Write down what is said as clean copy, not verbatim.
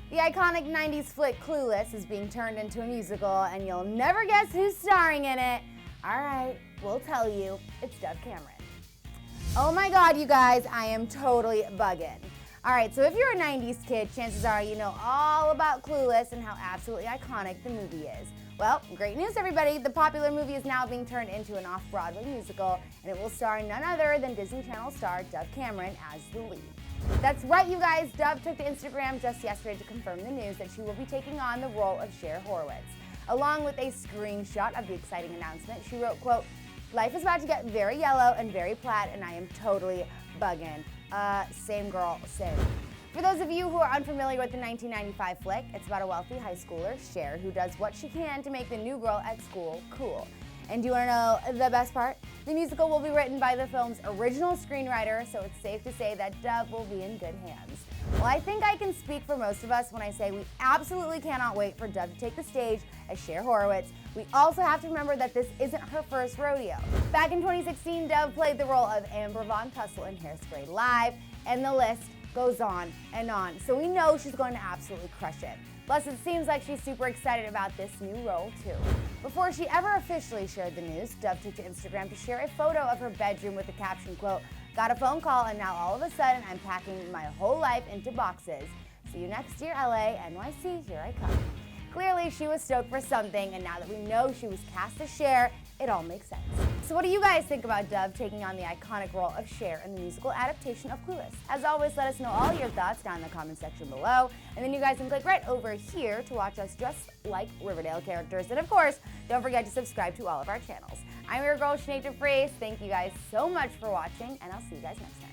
The iconic 90s flick Clueless is being turned into a musical, and you'll never guess who's starring in it. All right, we'll tell you. It's Dove Cameron. Oh my God, you guys, I am totally bugging. All right, so if you're a 90s kid, chances are you know all about Clueless and how absolutely iconic the movie is. Well, great news, everybody. The popular movie is now being turned into an off-Broadway musical, and it will star none other than Disney Channel star Dove Cameron as the lead. That's right, you guys. Dove took to Instagram just yesterday to confirm the news that she will be taking on the role of Cher Horowitz. Along with a screenshot of the exciting announcement, she wrote, quote, "Life is about to get very yellow and very plaid, and I am totally bugging." Same girl, same. For those of you who are unfamiliar with the 1995 flick, it's about a wealthy high schooler, Cher, who does what she can to make the new girl at school cool. And do you want to know the best part? The musical will be written by the film's original screenwriter, so it's safe to say that Dove will be in good hands. Well, I think I can speak for most of us when I say we absolutely cannot wait for Dove to take the stage as Cher Horowitz. We also have to remember that this isn't her first rodeo. Back in 2016, Dove played the role of Amber Von Tussle in Hairspray Live, and the list goes on and on. So we know she's going to absolutely crush it. Plus, it seems like she's super excited about this new role, too. Before she ever officially shared the news, Dove took to Instagram to share a photo of her bedroom with the caption, quote, "Got a phone call and now all of a sudden I'm packing my whole life into boxes. See you next year, LA, NYC, here I come." Clearly, she was stoked for something, and now that we know she was cast as Cher, it all makes sense. So what do you guys think about Dove taking on the iconic role of Cher in the musical adaptation of Clueless? As always, let us know all your thoughts down in the comment section below, and then you guys can click right over here to watch us just like Riverdale characters. And of course, don't forget to subscribe to all of our channels. I'm your girl, Sinead DeFries. Thank you guys so much for watching, and I'll see you guys next time.